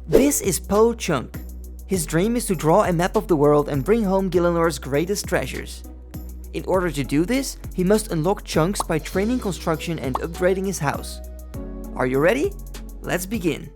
This is POH Chunk. His dream is to draw a map of the world and bring home Gilinor's greatest treasures. In order to do this, he must unlock chunks by training construction and upgrading his house. Are you ready? Let's begin.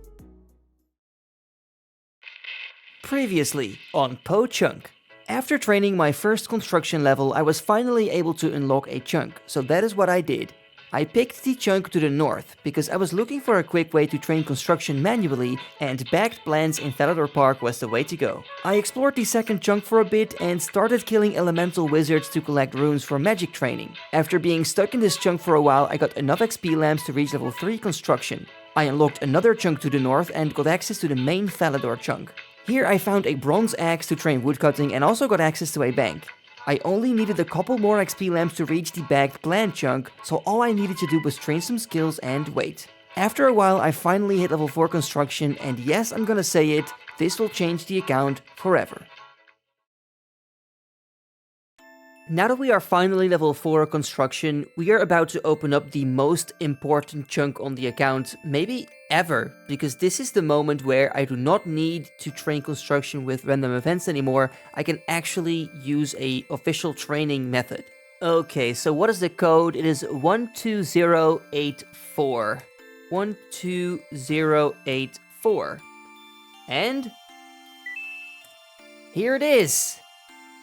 Previously on POH Chunk. After training my first construction level, I was finally able to unlock a chunk, so that is what I did. I picked the chunk to the north, because I was looking for a quick way to train construction manually, and bagged plants in Falador Park was the way to go. I explored the second chunk for a bit and started killing elemental wizards to collect runes for magic training. After being stuck in this chunk for a while, I got enough XP lamps to reach level 3 construction. I unlocked another chunk to the north and got access to the main Falador chunk. Here I found a bronze axe to train woodcutting and also got access to a bank. I only needed a couple more XP lamps to reach the bagged plant chunk, so all I needed to do was train some skills and wait. After a while I finally hit level 4 construction, and yes, I'm gonna say it, this will change the account forever. Now that we are finally level 4 construction, we are about to open up the most important chunk on the account, maybe ever, because this is the moment where I do not need to train construction with random events anymore. I can actually use a official training method. Okay, so what is the code? It is 12084. 12084. And here it is.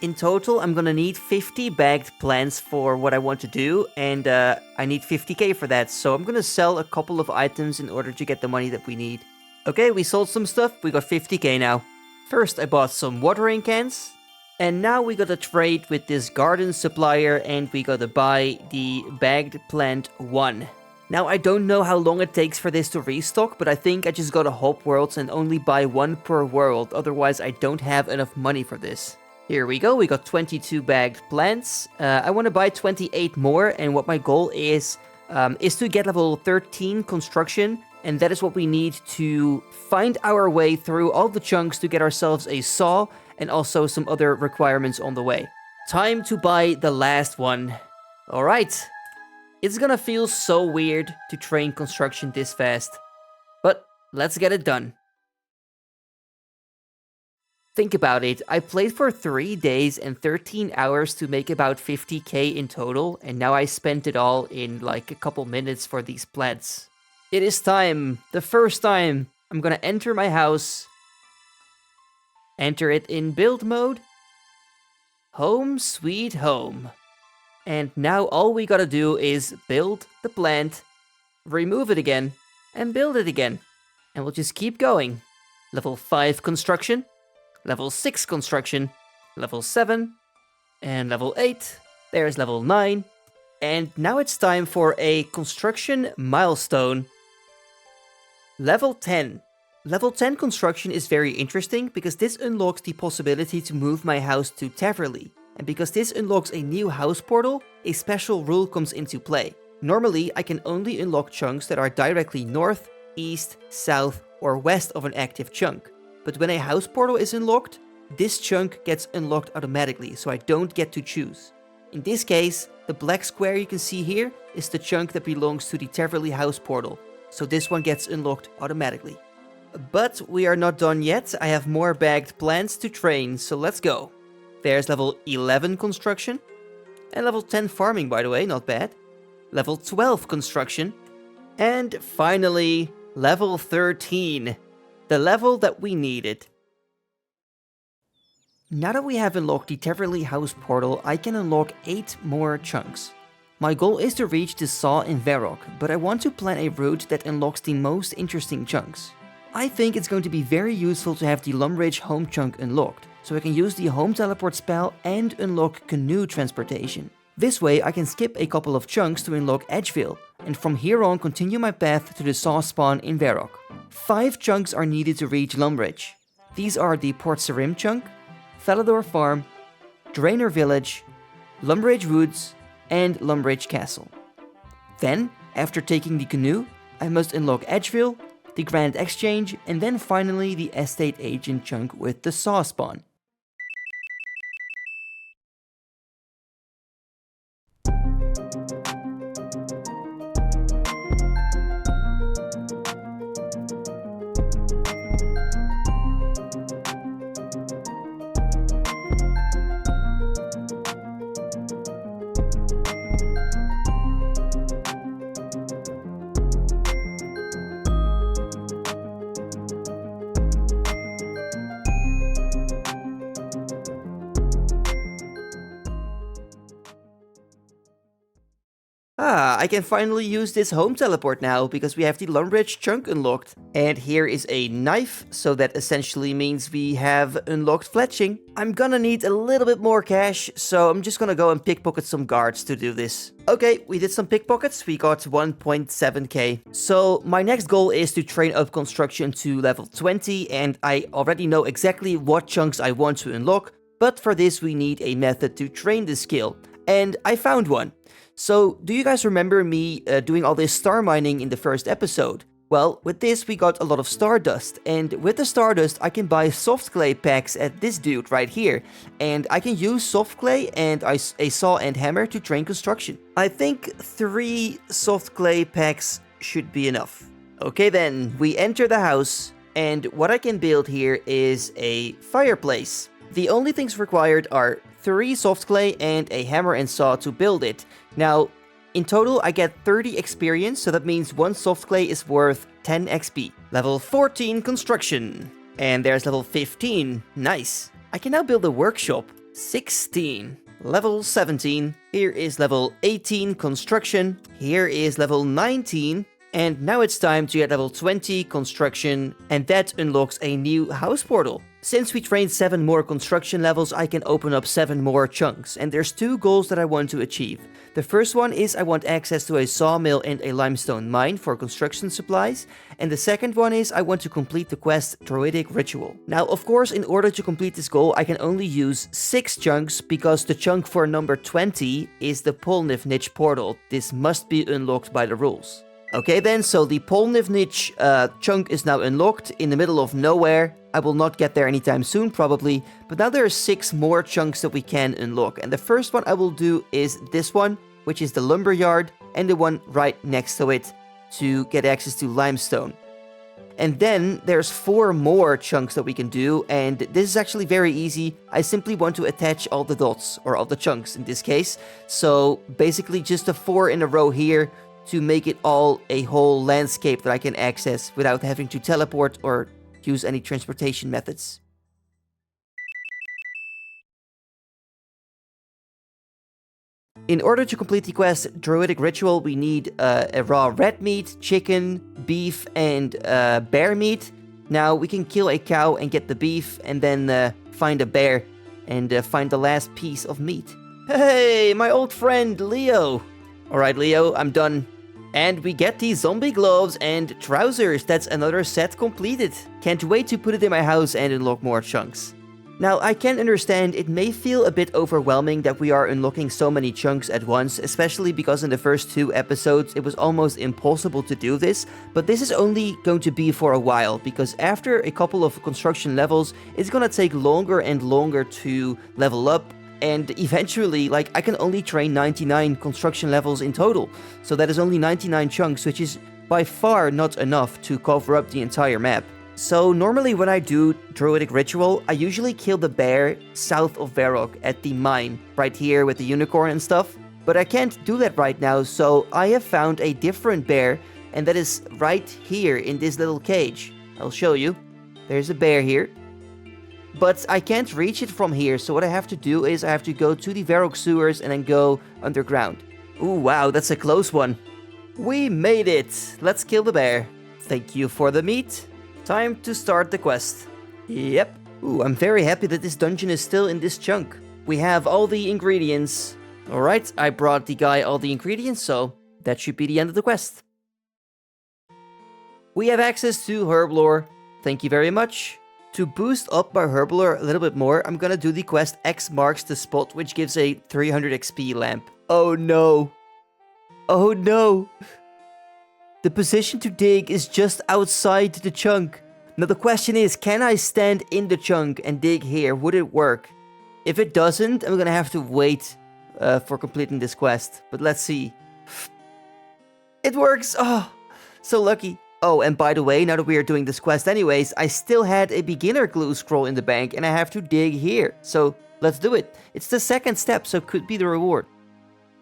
In total, I'm gonna need 50 bagged plants for what I want to do, and I need 50k for that, so I'm gonna sell a couple of items in order to get the money that we need. Okay, we sold some stuff, we got 50k now. First, I bought some watering cans, and now we gotta trade with this garden supplier, and we gotta buy the bagged plant 1. Now, I don't know how long it takes for this to restock, but I think I just gotta hop worlds and only buy 1 per world, otherwise I don't have enough money for this. Here we go, we got 22 bagged plants. I want to buy 28 more, and what my goal is to get level 13 construction, and that is what we need to find our way through all the chunks to get ourselves a saw, and also some other requirements on the way. Time to buy the last one. Alright, it's gonna feel so weird to train construction this fast, but let's get it done. Think about it, I played for 3 days and 13 hours to make about 50k in total, and now I spent it all in like a couple minutes for these plants. It is time, the first time. I'm gonna enter my house. Enter it in build mode. Home sweet home. And now all we gotta do is build the plant, remove it again, and build it again. And we'll just keep going. Level 5 construction. Level 6 construction, level 7, and level 8, there's level 9, and now it's time for a construction milestone. Level 10. Level 10 construction is very interesting because this unlocks the possibility to move my house to Taverley, and because this unlocks a new house portal, a special rule comes into play. Normally, I can only unlock chunks that are directly north, east, south, or west of an active chunk. But when a house portal is unlocked, this chunk gets unlocked automatically, so I don't get to choose. In this case, the black square you can see here is the chunk that belongs to the Taverley house portal, so this one gets unlocked automatically. But we are not done yet, I have more bagged plants to train, so let's go. There's level 11 construction, and level 10 farming, by the way, not bad. Level 12 construction, and finally, level 13. The level that we needed. Now that we have unlocked the Taverley house portal, I can unlock 8 more chunks. My goal is to reach the saw in Varrock, but I want to plan a route that unlocks the most interesting chunks. I think it's going to be very useful to have the Lumbridge home chunk unlocked, so I can use the home teleport spell and unlock canoe transportation. This way I can skip a couple of chunks to unlock Edgeville, and from here on continue my path to the saw spawn in Varrock. 5 chunks are needed to reach Lumbridge. These are the Port Sarim chunk, Falador Farm, Draenor Village, Lumbridge Woods, and Lumbridge Castle. Then, after taking the canoe, I must unlock Edgeville, the Grand Exchange, and then finally the Estate Agent chunk with the saw spawn. Ah, I can finally use this home teleport now because we have the POH Chunk unlocked. And here is a knife, so that essentially means we have unlocked fletching. I'm gonna need a little bit more cash, so I'm just gonna go and pickpocket some guards to do this. Okay, we did some pickpockets, we got 1.7k. So my next goal is to train up construction to level 20, and I already know exactly what chunks I want to unlock, but for this we need a method to train the skill. And I found one. So, do you guys remember me doing all this star mining in the first episode? Well, with this we got a lot of stardust, and with the stardust I can buy soft clay packs at this dude right here, and I can use soft clay and a saw and hammer to train construction. I think 3 soft clay packs should be enough. Okay then, we enter the house, and what I can build here is a fireplace. The only things required are 3 soft clay and a hammer and saw to build it. Now, in total I get 30 experience, so that means 1 soft clay is worth 10 XP. Level 14 construction. And there's level 15. Nice. I can now build a workshop. 16. Level 17. Here is level 18 construction. Here is level 19. And now it's time to get level 20 construction, and that unlocks a new house portal. Since we trained 7 more construction levels, I can open up 7 more chunks, and there's 2 goals that I want to achieve. The first one is I want access to a sawmill and a limestone mine for construction supplies, and the second one is I want to complete the quest Druidic Ritual. Now, of course, in order to complete this goal, I can only use 6 chunks, because the chunk for number 20 is the Polnivnich portal. This must be unlocked by the rules. Okay then, so the Polnivnich chunk is now unlocked in the middle of nowhere. I will not get there anytime soon, probably, but now there are 6 more chunks that we can unlock, and the first one I will do is this one, which is the lumberyard, and the one right next to it to get access to limestone. And then there's 4 more chunks that we can do, and this is actually very easy. I simply want to attach all the dots, or all the chunks in this case, so basically just a 4 in a row here to make it all a whole landscape that I can access without having to teleport or use any transportation methods. In order to complete the quest Druidic Ritual, we need a raw red meat, chicken, beef, and bear meat. Now we can kill a cow and get the beef, and then find a bear and find the last piece of meat. Hey, my old friend Leo! Alright Leo, I'm done. And we get these zombie gloves and trousers. That's another set completed. Can't wait to put it in my house and unlock more chunks. Now, I can understand it may feel a bit overwhelming that we are unlocking so many chunks at once, especially because in the first 2 episodes it was almost impossible to do this, but this is only going to be for a while, because after a couple of construction levels, it's gonna take longer and longer to level up. And eventually, like, I can only train 99 construction levels in total. So that is only 99 chunks, which is by far not enough to cover up the entire map. So normally when I do Druidic Ritual, I usually kill the bear south of Varrock at the mine, right here with the unicorn and stuff. But I can't do that right now, so I have found a different bear, and that is right here in this little cage. I'll show you. There's a bear here. But I can't reach it from here, so what I have to do is I have to go to the Varrock sewers and then go underground. Ooh, wow, that's a close one. We made it! Let's kill the bear. Thank you for the meat. Time to start the quest. Yep. Ooh, I'm very happy that this dungeon is still in this chunk. We have all the ingredients. Alright, I brought the guy all the ingredients, so that should be the end of the quest. We have access to Herblore. Thank you very much. To boost up my Herblore a little bit more, I'm gonna do the quest X marks the spot, which gives a 300 XP lamp. Oh no. Oh no. The position to dig is just outside the chunk. Now the question is, can I stand in the chunk and dig here? Would it work? If it doesn't, I'm gonna have to wait for completing this quest. But let's see. It works! Oh, so lucky. Oh, and by the way, now that we are doing this quest anyways, I still had a beginner glue scroll in the bank and I have to dig here. So let's do it. It's the second step, so it could be the reward.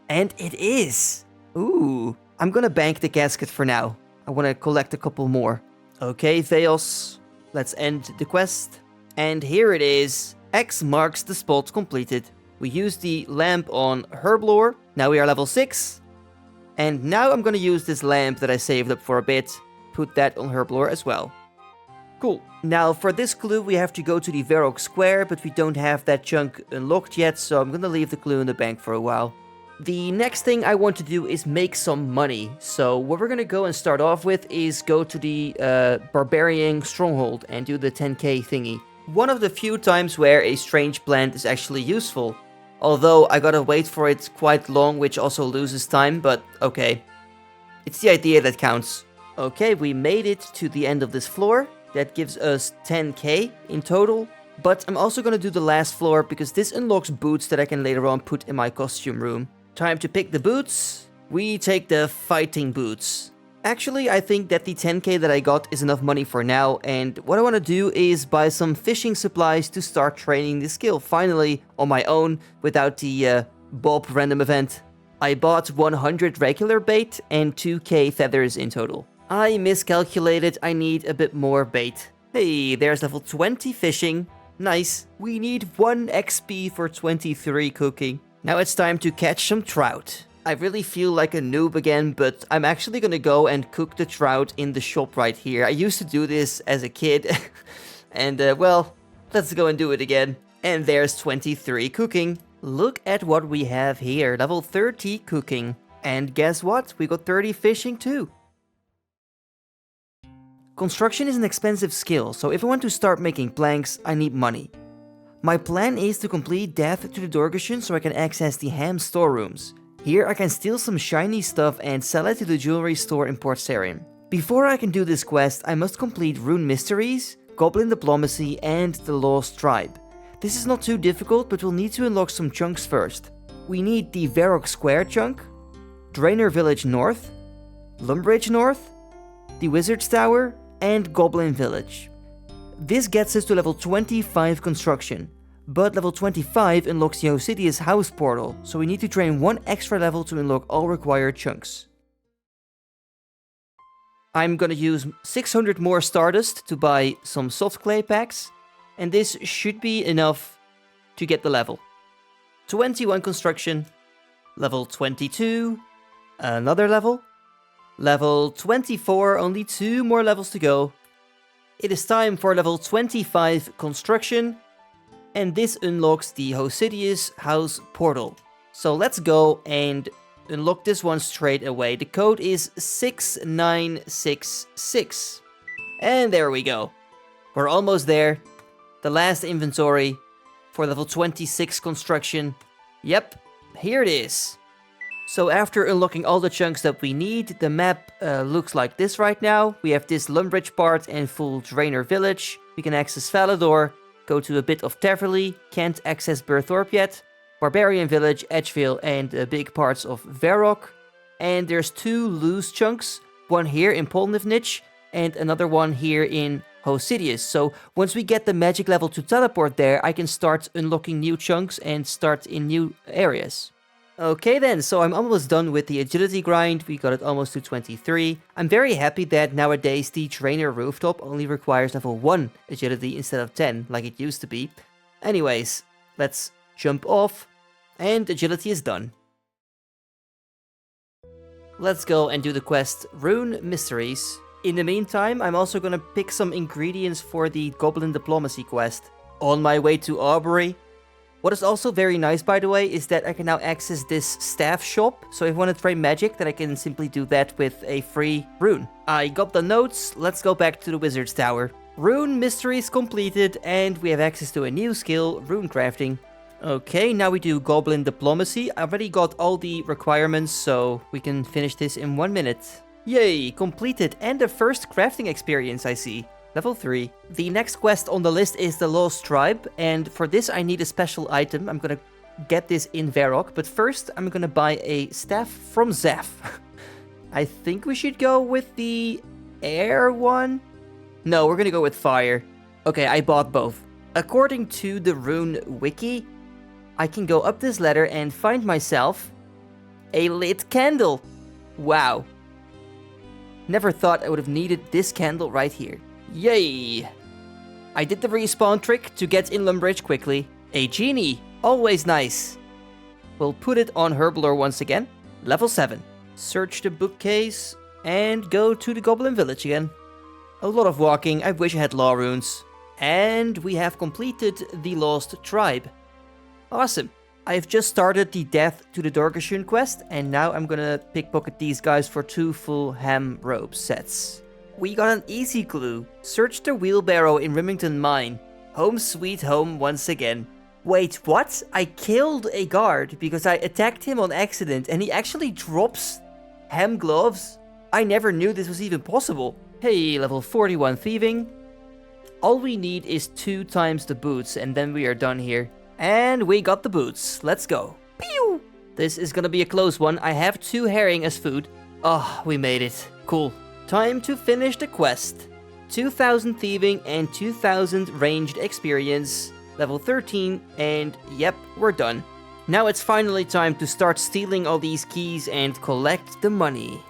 And it is. Ooh. I'm gonna bank the casket for now. I want to collect a couple more. Okay, Theos. Let's end the quest. And here it is. X marks the spot completed. We used the lamp on Herblore. Now we are level 6. And now I'm gonna use this lamp that I saved up for a bit, put that on Herblore as well. Cool. Now for this clue we have to go to the Varrock Square, but we don't have that chunk unlocked yet, so I'm gonna leave the clue in the bank for a while. The next thing I want to do is make some money. So what we're gonna go and start off with is go to the Barbarian Stronghold and do the 10k thingy. One of the few times where a strange plant is actually useful. Although I gotta wait for it quite long, which also loses time, but okay. It's the idea that counts. Okay, we made it to the end of this floor. That gives us 10k in total. But I'm also gonna do the last floor because this unlocks boots that I can later on put in my costume room. Time to pick the boots. We take the fighting boots. Actually, I think that the 10k that I got is enough money for now, and what I want to do is buy some fishing supplies to start training the skill finally on my own without the Bob random event. I bought 100 regular bait and 2k feathers in total. I miscalculated, I need a bit more bait. Hey, there's level 20 fishing. Nice. We need 1 XP for 23 cooking. Now it's time to catch some trout. I really feel like a noob again, but I'm actually gonna go and cook the trout in the shop right here. I used to do this as a kid, and well, let's go and do it again. And there's 23 cooking. Look at what we have here, level 30 cooking. And guess what? We got 30 fishing too. Construction is an expensive skill, so if I want to start making planks, I need money. My plan is to complete Death to the Dorgushin so I can access the ham storerooms. Here I can steal some shiny stuff and sell it to the jewelry store in Port Sarim. Before I can do this quest, I must complete Rune Mysteries, Goblin Diplomacy, and the Lost Tribe. This is not too difficult, but we'll need to unlock some chunks first. We need the Varrock Square chunk, Draenor Village North, Lumbridge North, the Wizard's Tower, and Goblin Village. This gets us to level 25 construction. But level 25 unlocks the POH House Portal, so we need to train 1 extra level to unlock all required chunks. I'm gonna use 600 more Stardust to buy some soft clay packs, and this should be enough to get the level. 21 construction, level 22, another level, level 24, only 2 more levels to go. It is time for level 25 construction, and this unlocks the POH House Portal. So let's go and unlock this one straight away. The code is 6966. And there we go. We're almost there. The last inventory for level 26 construction. Yep, here it is. So after unlocking all the chunks that we need, the map looks like this right now. We have this Lumbridge part and full Draenor Village. We can access Falador. Go to a bit of Teverley, can't access Burthorpe yet, Barbarian Village, Edgeville, and big parts of Varrock. And there's 2 loose chunks, one here in Polnivnich, and another one here in POH. So once we get the magic level to teleport there, I can start unlocking new chunks and start in new areas. Okay then, so I'm almost done with the agility grind. We got it almost to 23. I'm very happy that nowadays the Draenor rooftop only requires level 1 agility instead of 10, like it used to be. Anyways, let's jump off, and agility is done. Let's go and do the quest Rune Mysteries. In the meantime, I'm also gonna pick some ingredients for the Goblin Diplomacy quest. On my way to Aubrey. What is also very nice, by the way, is that I can now access this staff shop. So if I want to trade magic, then I can simply do that with a free rune. I got the notes. Let's go back to the Wizard's Tower. Rune Mysteries completed, and we have access to a new skill, Rune Crafting. Okay, now we do Goblin Diplomacy. I already got all the requirements, so we can finish this in 1 minute. Yay, completed, and the first crafting experience I see. Level 3. The next quest on the list is the Lost Tribe, and for this I need a special item. I'm gonna get this in Varrock, but first I'm gonna buy a staff from Zeph. I think we should go with the air one? No, we're gonna go with fire. Okay, I bought both. According to the Rune Wiki, I can go up this ladder and find myself a lit candle. Wow. Never thought I would have needed this candle right here. Yay! I did the respawn trick to get in Lumbridge quickly. A genie, always nice. We'll put it on Herblore once again. Level 7. search the bookcase, and go to the Goblin Village again. A lot of walking, I wish I had law runes. And we have completed the Lost Tribe. Awesome. I've just started the Death to the Dorgashun quest, and now I'm gonna pickpocket these guys for 2 full ham rope sets. We got an easy clue. Search the wheelbarrow in Rimmington Mine. Home sweet home once again. Wait, what? I killed a guard because I attacked him on accident and he actually drops ham gloves? I never knew this was even possible. Hey, level 41 thieving. All we need is 2 times the boots and then we are done here. And we got the boots. Let's go. Pew! This is gonna be a close one. I have 2 herring as food. Oh, we made it. Cool. Time to finish the quest. 2000 thieving and 2000 ranged experience. Level 13, and yep, we're done. Now it's finally time to start stealing all these keys and collect the money.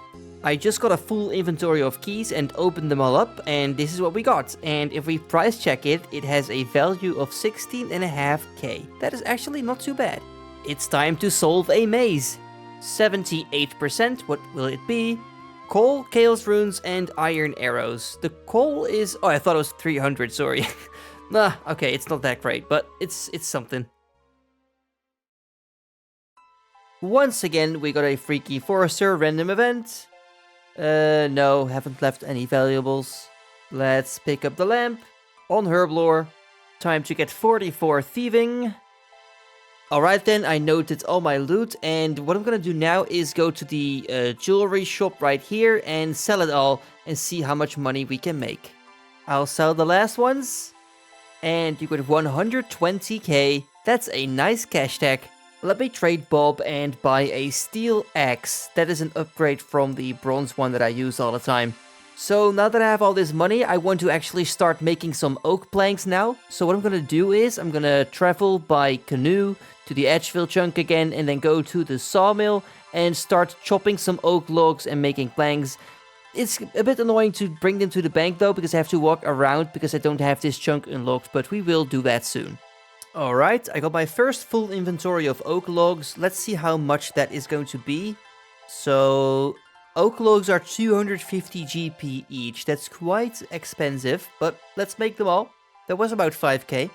I just got a full inventory of keys and opened them all up, and this is what we got. And if we price check it, it has a value of 16.5k. That is actually not too bad. It's time to solve a maze. 78%, what will it be? Coal, chaos runes, and iron arrows. The coal is... oh, I thought it was 300, sorry. Nah, okay, it's not that great, but it's something. Once again, we got a Freaky Forester random event. No, haven't left any valuables. Let's pick up the lamp. On Herblore. Time to get 44 thieving. Alright then, I noted all my loot, and what I'm gonna do now is go to the jewelry shop right here and sell it all and see how much money we can make. I'll sell the last ones. And you got 120k. That's a nice cash tag. Let me trade Bob and buy a steel axe. That is an upgrade from the bronze one that I use all the time. So now that I have all this money, I want to actually start making some oak planks now. So what I'm gonna do is I'm gonna travel by canoe to the Edgeville chunk again and then go to the sawmill and start chopping some oak logs and making planks. It's a bit annoying to bring them to the bank though, because I have to walk around because I don't have this chunk unlocked, but we will do that soon. Alright, I got my first full inventory of oak logs. Let's see how much that is going to be. So, oak logs are 250 GP each. That's quite expensive, but let's make them all. That was about 5k.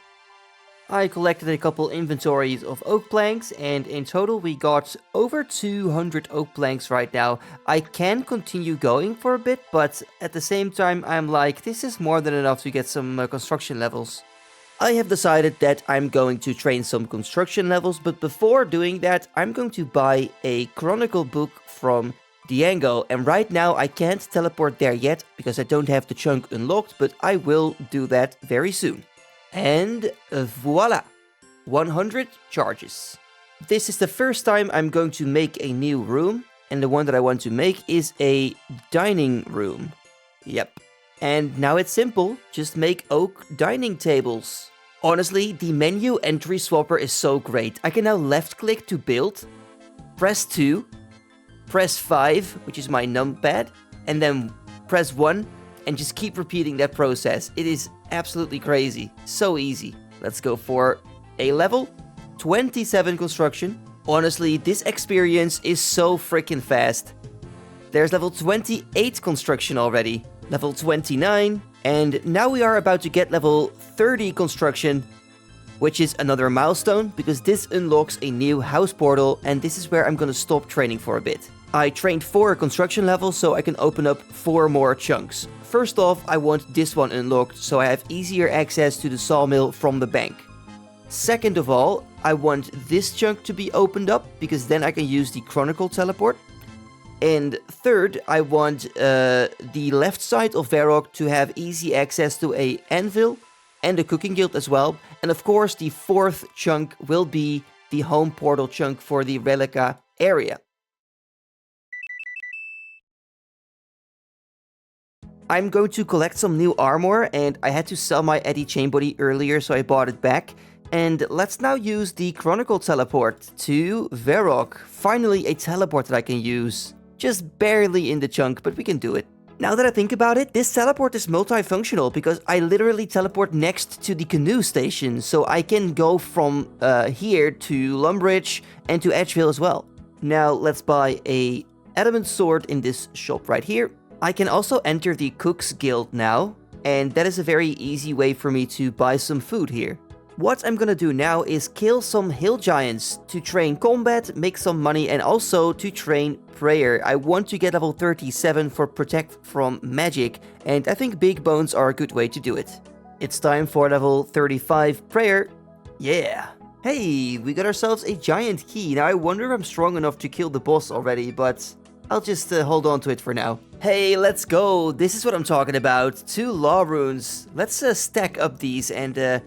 I collected a couple inventories of oak planks, and in total we got over 200 oak planks right now. I can continue going for a bit, but at the same time I'm like, this is more than enough to get some construction levels. I have decided that I'm going to train some construction levels, but before doing that I'm going to buy a chronicle book from Diango, and right now I can't teleport there yet because I don't have the chunk unlocked, but I will do that very soon. And voila! 100 charges. This is the first time I'm going to make a new room, and the one that I want to make is a dining room. Yep. And now it's simple, just make oak dining tables. Honestly, the menu entry swapper is so great. I can now left click to build, press 2, press 5, which is my numpad, and then press 1, and just keep repeating that process. It is absolutely crazy. So easy. Let's go for a level 27 construction. Honestly, this experience is so freaking fast. There's level 28 construction already. Level 29. And now we are about to get level 30 construction, which is another milestone because this unlocks a new house portal, and this is where I'm gonna stop training for a bit. I trained 4 construction levels so I can open up 4 more chunks. First off, I want this one unlocked so I have easier access to the sawmill from the bank. Second of all, I want this chunk to be opened up because then I can use the Chronicle teleport. And third, I want the left side of Varrock to have easy access to a anvil and a cooking guild as well. And of course, the 4th chunk will be the home portal chunk for the Relica area. I'm going to collect some new armor, and I had to sell my Eddie Chainbody earlier, so I bought it back. And let's now use the Chronicle teleport to Varrock. Finally, a teleport that I can use. Just barely in the chunk, but we can do it. Now that I think about it, this teleport is multifunctional because I literally teleport next to the canoe station, so I can go from here to Lumbridge and to Edgeville as well. Now let's buy a adamant sword in this shop right here. I can also enter the Cook's Guild now, and that is a very easy way for me to buy some food here. What I'm gonna do now is kill some hill giants to train combat, make some money, and also to train prayer. I want to get level 37 for protect from magic, and I think big bones are a good way to do it. It's time for level 35 prayer. Yeah. Hey, we got ourselves a giant key. Now I wonder if I'm strong enough to kill the boss already, but I'll just hold on to it for now. Hey, let's go. This is what I'm talking about. 2 law runes. Let's stack up these and,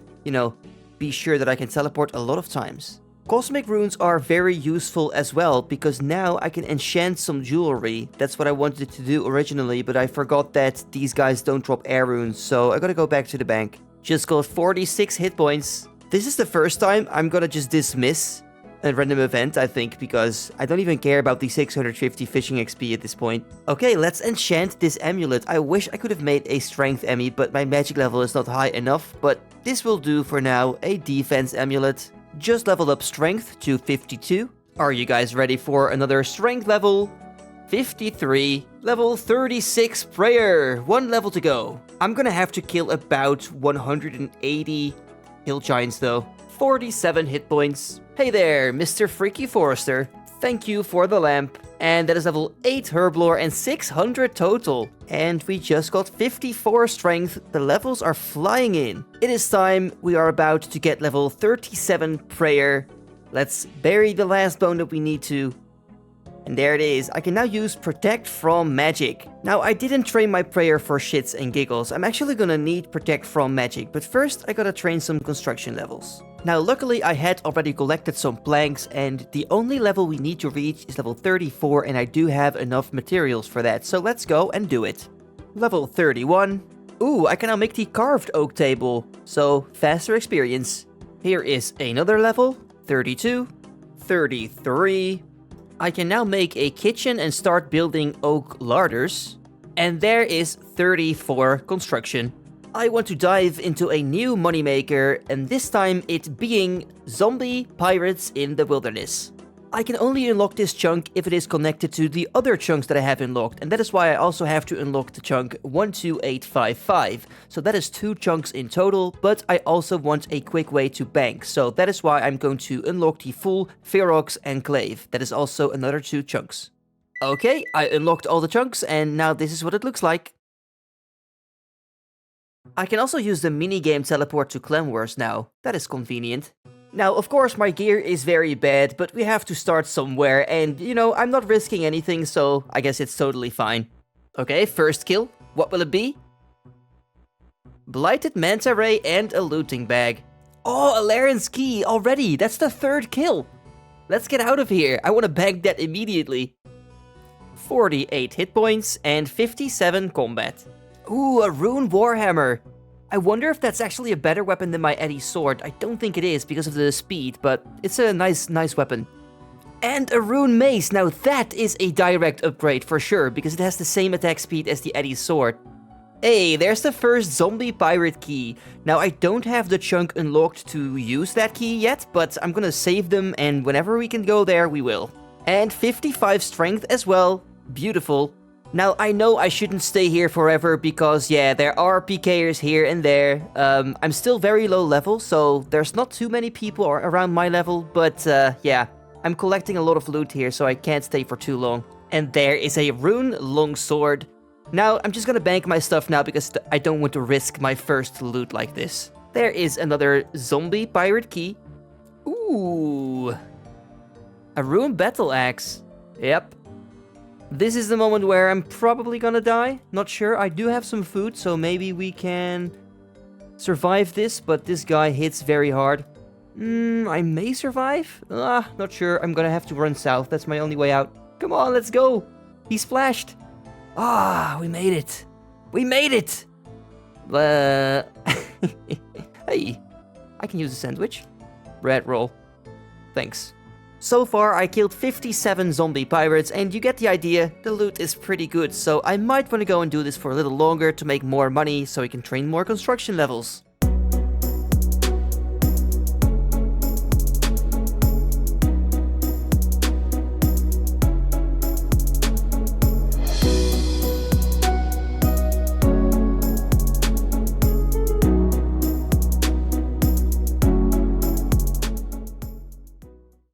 be sure that I can teleport a lot of times. Cosmic runes are very useful as well, because now I can enchant some jewelry. That's what I wanted to do originally, but I forgot that these guys don't drop air runes, so I gotta go back to the bank. Just got 46 hit points. This is the first time I'm gonna just dismiss a random event, I think, because I don't even care about the 650 fishing XP at this point. Okay, let's enchant this amulet. I wish I could have made a strength emmy, but my magic level is not high enough. But this will do for now, a defense amulet. Just leveled up strength to 52. Are you guys ready for another strength level? 53. Level 36 prayer. 1 level to go. I'm gonna have to kill about 180 hill giants though. 47 hit points. Hey there, Mr. Freaky Forester. Thank you for the lamp. And that is level 8 herblore and 600 total. And we just got 54 strength. The levels are flying in. It is time. We are about to get level 37 prayer. Let's bury the last bone that we need to. And there it is. I can now use Protect from Magic. Now, I didn't train my prayer for shits and giggles. I'm actually gonna need Protect from Magic, but first I gotta train some construction levels. Now, luckily I had already collected some planks, and the only level we need to reach is level 34, and I do have enough materials for that, so let's go and do it. Level 31. Ooh, I can now make the carved oak table, so faster experience. Here is another level, 32, 33. I can now make a kitchen and start building oak larders. And there is 34 construction. I want to dive into a new moneymaker, and this time it being zombie pirates in the wilderness. I can only unlock this chunk if it is connected to the other chunks that I have unlocked, and that is why I also have to unlock the chunk 12855. So that is 2 chunks in total, but I also want a quick way to bank, so that is why I'm going to unlock the full Ferox Enclave. That is also another 2 chunks. Okay, I unlocked all the chunks, and now this is what it looks like. I can also use the minigame teleport to Clan Wars now. That is convenient. Now, of course, my gear is very bad, but we have to start somewhere, and, I'm not risking anything, so I guess it's totally fine. Okay, first kill. What will it be? Blighted Manta Ray and a looting bag. Oh, a Lairen's key already. That's the 3rd kill. Let's get out of here. I want to bag that immediately. 48 hit points and 57 combat. Ooh, a rune warhammer. I wonder if that's actually a better weapon than my Eddie sword. I don't think it is because of the speed, but it's a nice weapon. And a rune mace. Now that is a direct upgrade for sure, because it has the same attack speed as the Eddie sword. Hey, there's the first zombie pirate key. Now I don't have the chunk unlocked to use that key yet, but I'm gonna save them, and whenever we can go there, we will. And 55 strength as well. Beautiful. Now, I know I shouldn't stay here forever because, yeah, there are PKers here and there. I'm still very low level, so there's not too many people around my level, but, yeah, I'm collecting a lot of loot here, so I can't stay for too long. And there is a rune longsword. Now, I'm just gonna bank my stuff now because I don't want to risk my first loot like this. There is another zombie pirate key. Ooh. A rune battle axe. Yep. This is the moment where I'm probably gonna die. Not sure. I do have some food, so maybe we can survive this, but this guy hits very hard. I may survive? Not sure. I'm gonna have to run south. That's my only way out. Come on, let's go. He splashed. We made it. We made it! Hey, I can use a sandwich. Bread roll. Thanks. So far, I killed 57 zombie pirates, and you get the idea, the loot is pretty good, so I might want to go and do this for a little longer to make more money so I can train more construction levels.